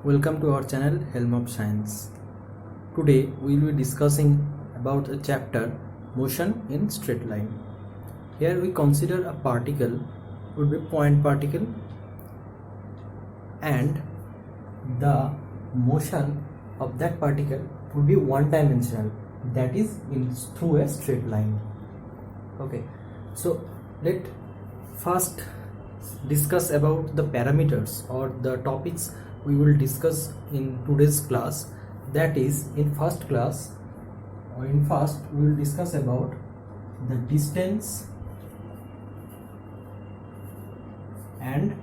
Welcome to our channel Helm of Science. Today we will be discussing about a chapter motion in straight line. Here we consider a particle would be point particle and the motion of that particle would be one dimensional, that is through a straight line. Okay, so let first discuss about the parameters or the topics we will discuss in today's class. That is, in first we will discuss about the distance and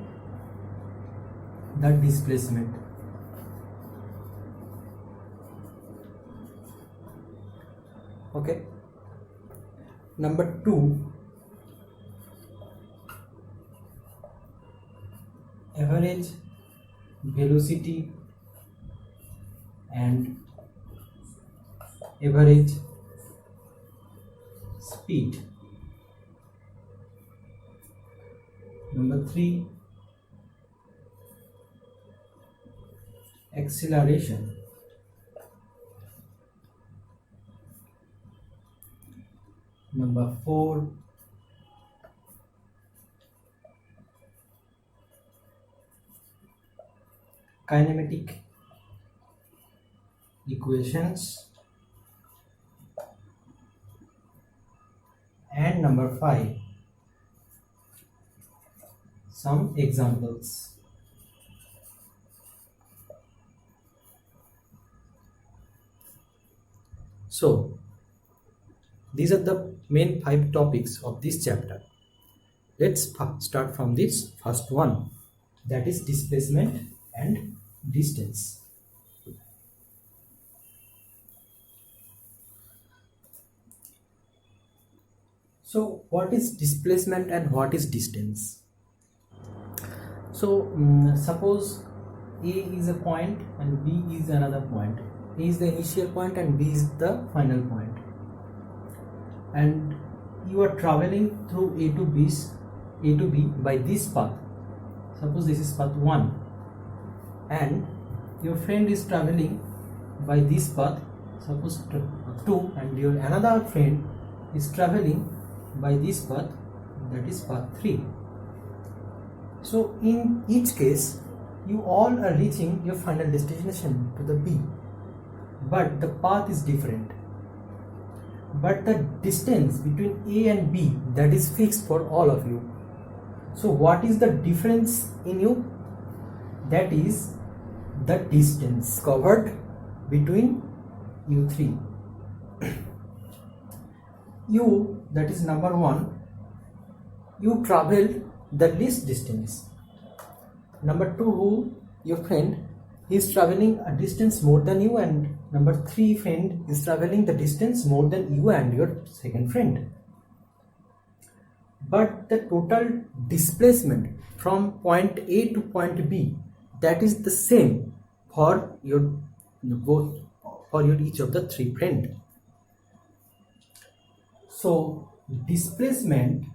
the displacement. Okay, number 2, average velocity and average speed. Number 3, acceleration. Number 4, kinematic equations, and number 5, some examples. So these are the main 5 topics of this chapter. Let's start from this first one, that is displacement and distance. So what is displacement and what is distance? So suppose A is a point and B is another point. A is the initial point and B is the final point, and you are traveling through A to B by this path. Suppose this is path 1 and your friend is traveling by this path, suppose 2, and your another friend is traveling by this path, that is path 3. So in each case you all are reaching your final destination to the B, but the path is different, but the distance between A and B, that is fixed for all of you. So what is the difference in you? That is the distance covered between you three. You, that is number 1, you traveled the least distance. Number 2, who your friend is traveling a distance more than you, and number 3 friend is traveling the distance more than you and your second friend. But the total displacement from point A to point B, that is the same for your each of the 3 friends. So displacement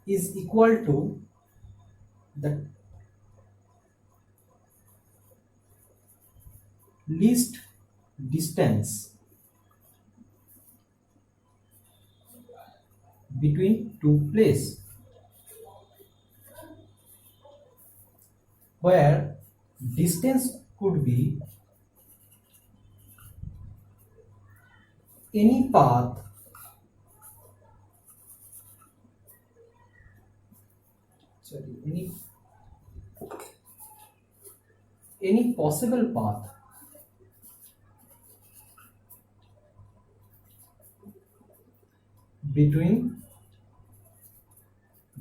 is equal to the least distance between 2 places, where distance could be any path any possible path between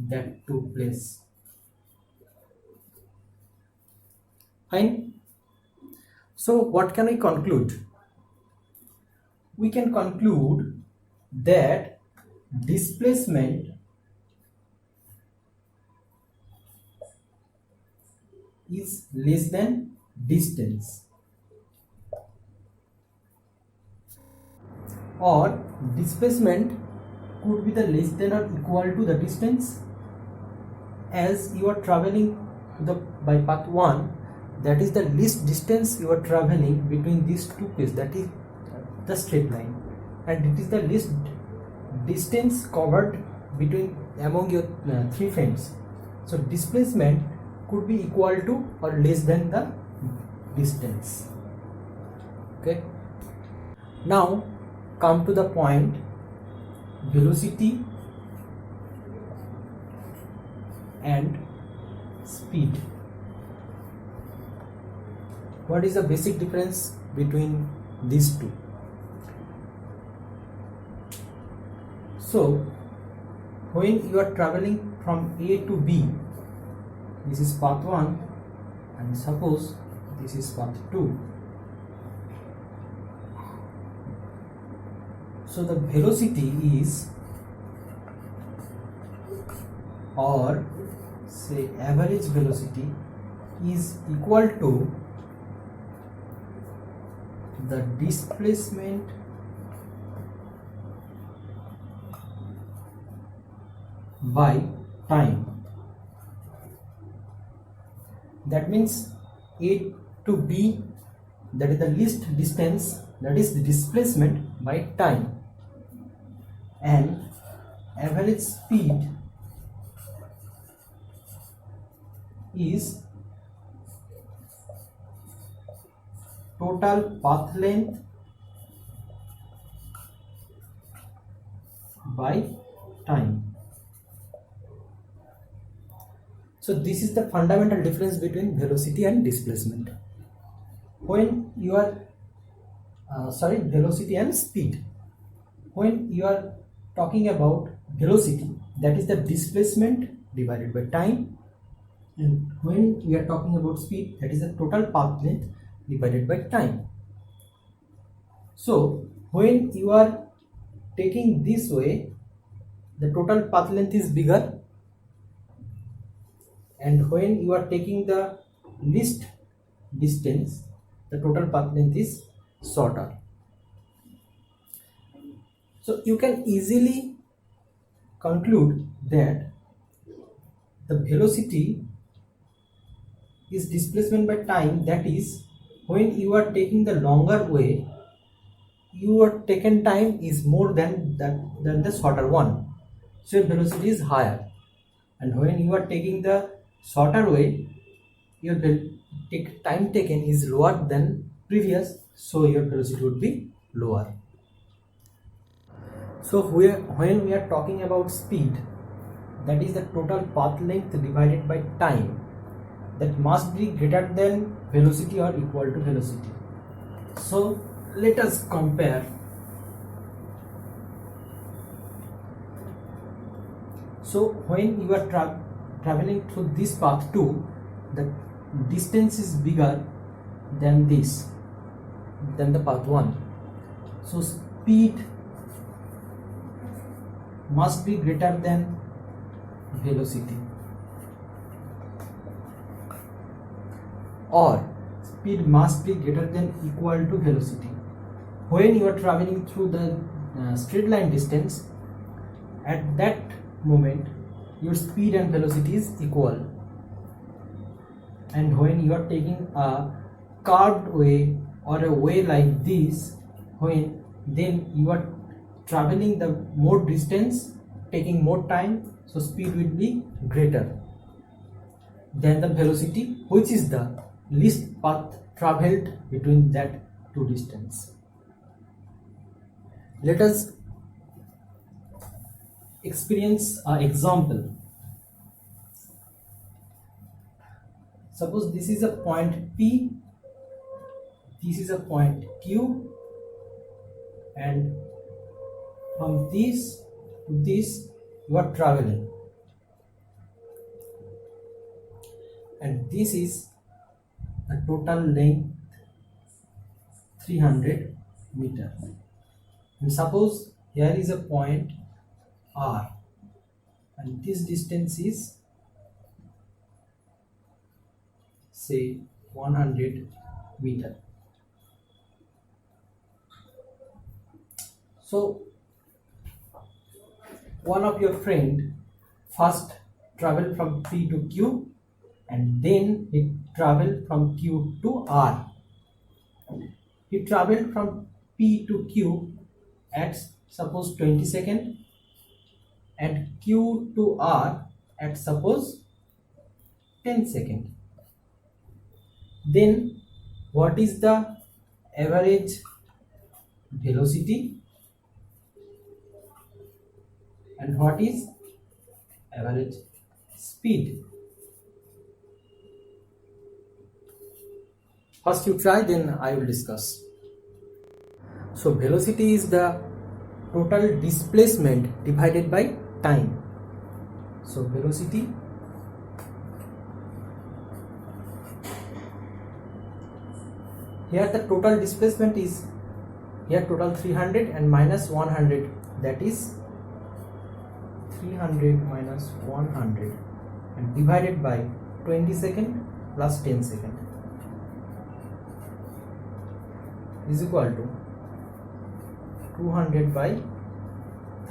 that 2 places. Fine. So what can we conclude? We can conclude that displacement is less than distance, or displacement could be the less than or equal to the distance. As you are traveling by path 1, that is the least distance you are traveling between these two places, that is the straight line, and it is the least distance covered between among your three friends. So displacement could be equal to or less than the distance. Okay, now come to the point velocity and speed. What is the basic difference between these two? So when you are traveling from A to B, this is path 1, and suppose this is path 2. So the velocity is, or say average velocity, is equal to the displacement by time. That means A to B, that is the least distance, that is the displacement by time, and average speed is total path length by time. So this is the fundamental difference between velocity and displacement. When you are velocity and speed. When you are talking about velocity, that is the displacement divided by time, and when we are talking about speed, that is the total path length divided by time. So when you are taking this way, the total path length is bigger, and when you are taking the least distance, the total path length is shorter. So you can easily conclude that the velocity is displacement by time, that is when you are taking the longer way, your taken time is more than the shorter one, so your velocity is higher. And when you are taking the shorter way, your time taken is lower than previous, so your velocity would be lower. So when we are talking about speed, that is the total path length divided by time, that must be greater than velocity or equal to velocity. So let us compare. So when you are traveling through this path 2, the distance is bigger than the path 1. So speed must be greater than velocity, or speed must be greater than equal to velocity. When you are traveling through the straight line distance, at that moment your speed and velocity is equal, and when you are taking a curved way or a way like this, then you are traveling the more distance, taking more time, so speed will be greater than the velocity, which is the least path traveled between that two distance. Let us experience an example. Suppose this is a point P, this is a point Q, and from this to this you are traveling, and this is the total length 300 meters. And suppose here is a point R, and this distance is say 100 meters. So one of your friend first travel from P to Q and then he travel from Q to R. He traveled from P to Q at suppose 20 second and Q to R at suppose 10 second. Then what is the average velocity and what is average speed? First you try, then I will discuss. So velocity is the total displacement divided by time. So velocity here the total displacement is here total 300 and minus 100, that is 300 minus 100 and divided by 20 second plus 10 second is equal to 200 by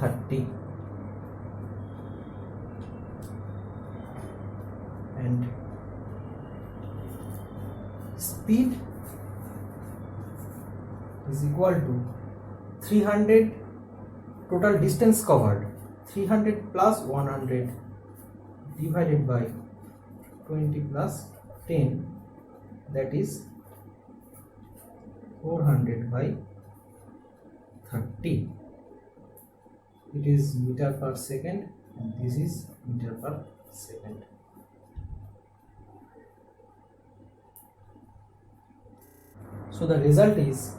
30 and speed is equal to 300 total distance covered, 300 plus 100 divided by 20 plus 10, that is 400 by 30. It is meter per second and this is meter per second. So the result is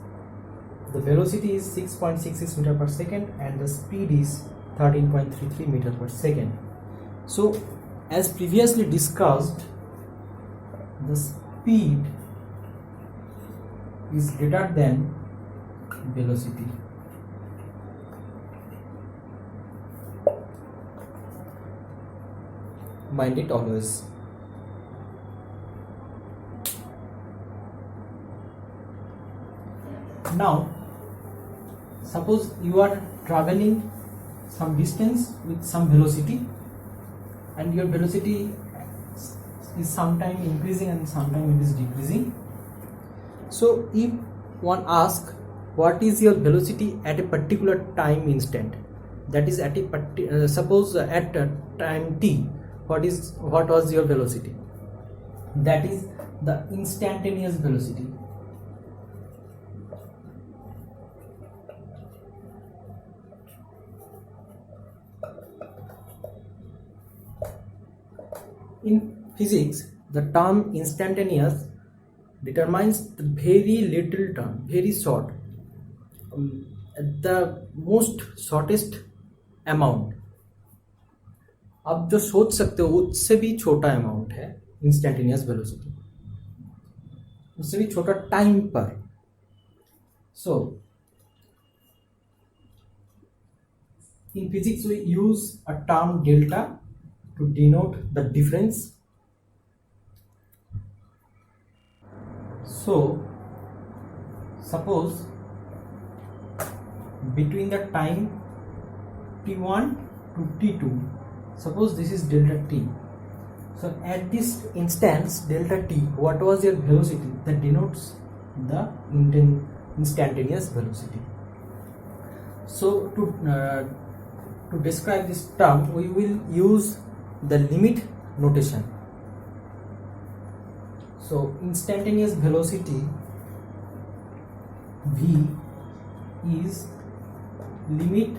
the velocity is 6.66 meter per second and the speed is 13.33 meter per second. So as previously discussed, the speed is greater than velocity. Mind it always. Now suppose you are traveling some distance with some velocity and your velocity is sometime increasing and sometime it is decreasing. So if one asks what is your velocity at a particular time instant, that is at a suppose at time t, what was your velocity? That is the instantaneous velocity. In physics, the term instantaneous determines the very little term, very short, the most shortest amount. आप जो सोच सकते हो उससे भी छोटा amount है instantaneous velocity, उससे भी छोटा टाइम पर. सो in physics we use a term delta to denote the difference. So suppose between the time t1 to t2, suppose this is delta t. So at this instance delta t, what was your velocity? That denotes the instantaneous velocity. So to describe this term we will use the limit notation. So instantaneous velocity v is limit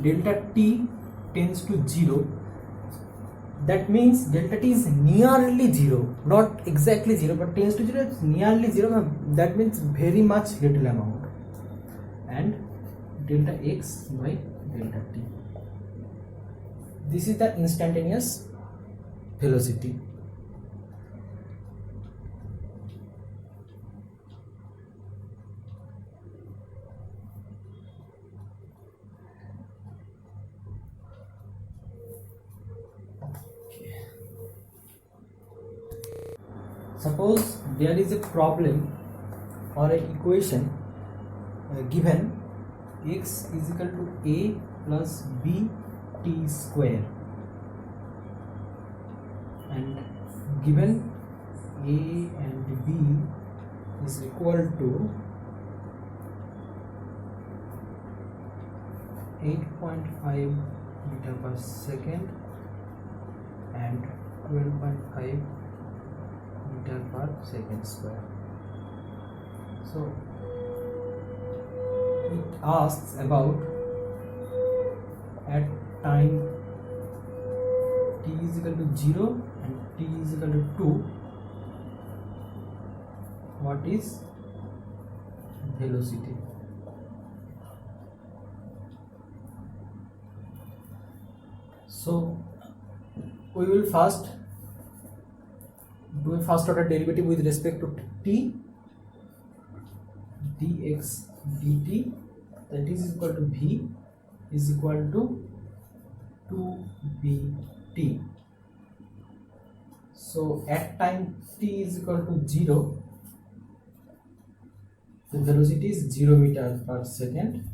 delta t tends to 0. That means delta t is nearly 0, not exactly 0 but tends to 0, it's nearly 0. That means very much little amount. And delta x by delta t, this is the instantaneous velocity. Suppose there is a problem or an equation given x is equal to a plus b t square, and given a and b is equal to 8.5 meter per second and 12.5 meter per second square. So it asks about at time t is equal to 0 and t is equal to 2, what is velocity. So we will first do a first order derivative with respect to t, dx dt, that is equal to v is equal to 2bt. So at time t is equal to 0, the velocity is 0 meter per second,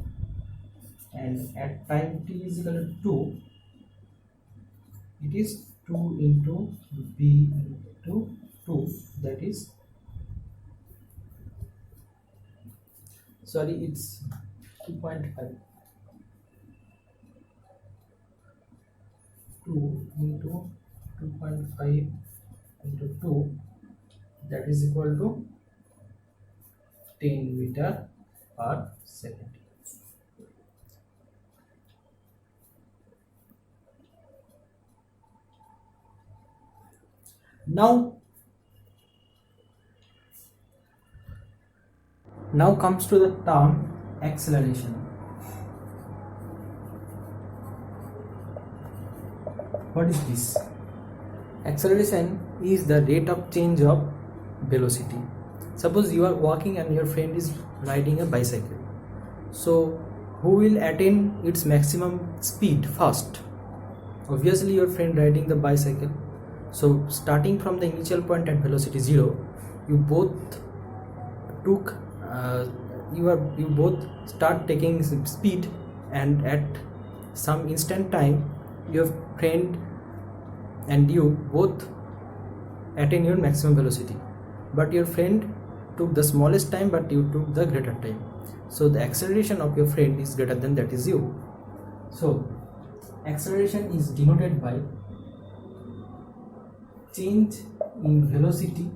and at time t is equal to 2, it is 2 into b into 2, that is, sorry, it's 2.5, 2 into 2.5 into 2, that is equal to 10 meter per second. Now comes to the term acceleration. What is this? Acceleration is the rate of change of velocity. Suppose you are walking and your friend is riding a bicycle. So who will attain its maximum speed first? Obviously your friend riding the bicycle. So starting from the initial point at velocity 0, you both took you both start taking speed, and at some instant time your friend and you both attain your maximum velocity, but your friend took the smallest time but you took the greater time. So the acceleration of your friend is greater than that is you. So acceleration is denoted by change in velocity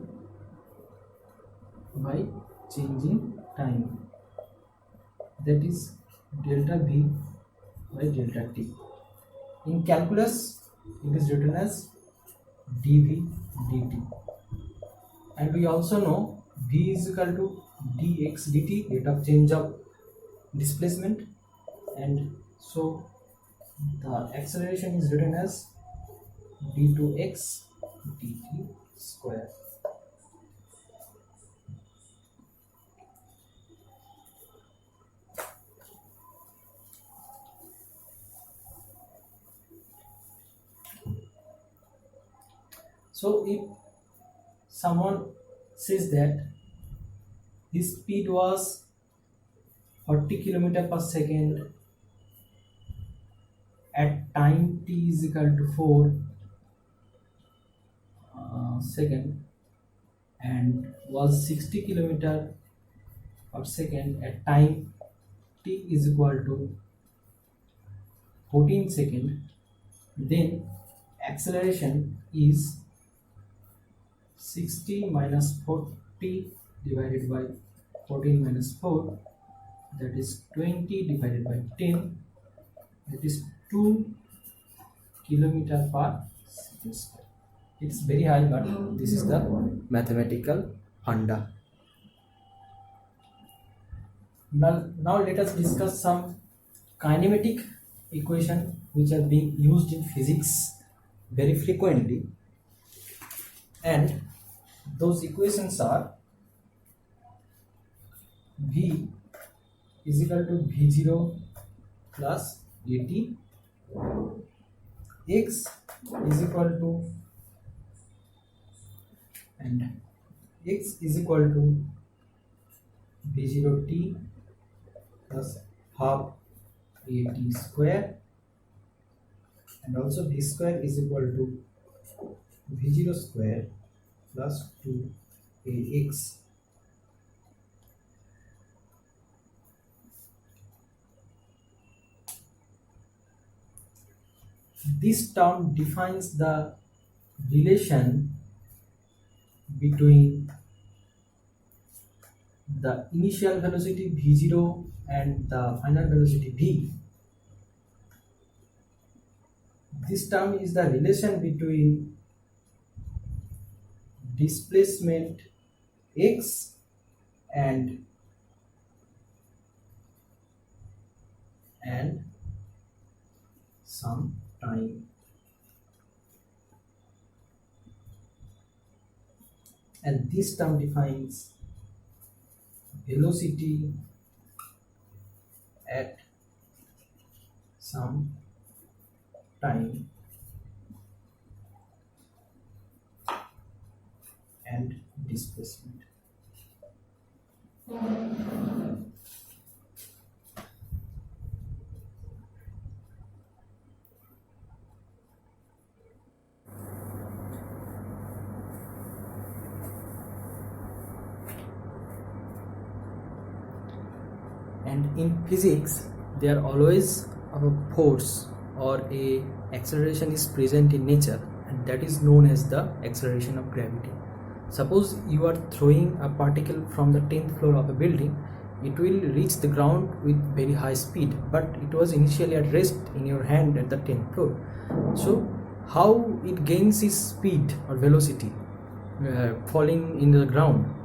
by change in time, that is delta v by delta t. In calculus it is written as dv dt, and we also know v is equal to dx dt, rate of change of displacement, and so the acceleration is written as d2x dt square. So if someone says that his speed was 40 km per second at time t is equal to 4 second, and was 60 km per second at time t is equal to 14 second, then acceleration is 60 minus 40 divided by 14 minus 4, that is 20 divided by 10, that is 2 km per second square. It's very high, but this is the mathematical funda. Now let us discuss some kinematic equation which are being used in physics very frequently, and those equations are v is equal to v0 plus at, x is equal to, and x is equal to v0t plus half at square, and also v square is equal to v0 square plus 2ax. This term defines the relation between the initial velocity v0 and the final velocity v. This term is the relation between displacement x and some time, and this term defines velocity at some time and displacement. And in physics, there always a force or a acceleration is present in nature, and that is known as the acceleration of gravity. Suppose you are throwing a particle from the 10th floor of a building, it will reach the ground with very high speed, but it was initially at rest in your hand at the 10th floor. So how it gains its speed or velocity falling in the ground?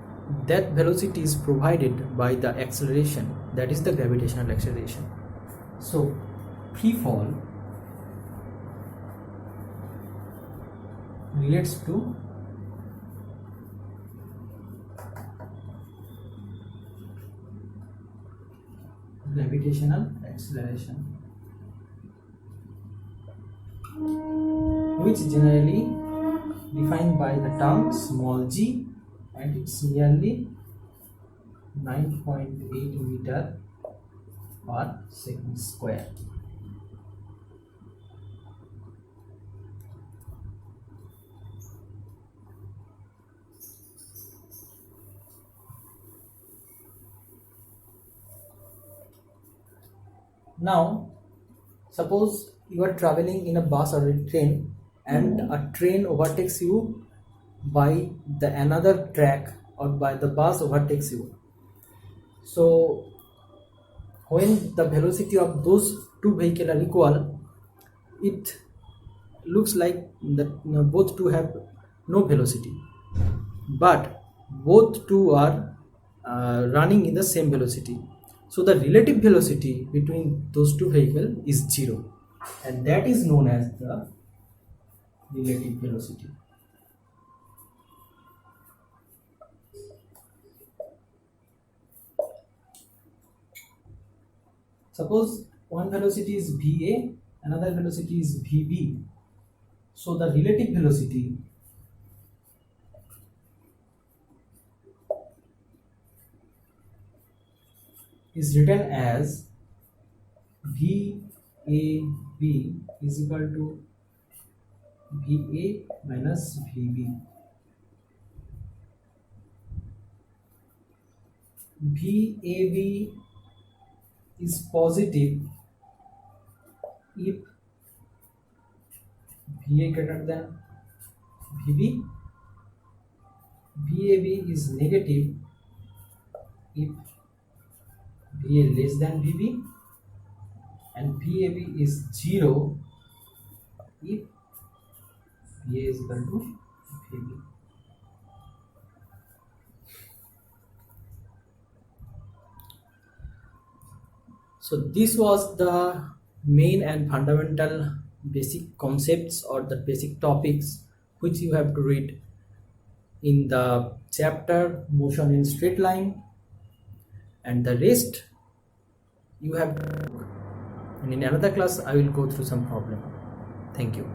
That velocity is provided by the acceleration, that is the gravitational acceleration. So free fall relates to gravitational acceleration, which generally defined by the term small g, and it's nearly 9.8 meter per second square. Now, suppose you are traveling in a bus or a train, and a train overtakes you by the another track, or by the bus overtakes you. So when the velocity of those two vehicles are equal, it looks like that both two have no velocity, but both two are running in the same velocity. So the relative velocity between those two vehicles is 0, and that is known as the relative velocity. Suppose one velocity is VA, another velocity is VB. So the relative velocity is written as VAB is equal to VA minus VB. VAB is positive if VA greater than VB. VAB is negative if VA less than VB, and VAB is 0 if VA is equal to VB. So this was the main and fundamental basic concepts or the basic topics which you have to read in the chapter Motion in Straight Line, and the rest you have to, and in another class I will go through some problem. Thank you.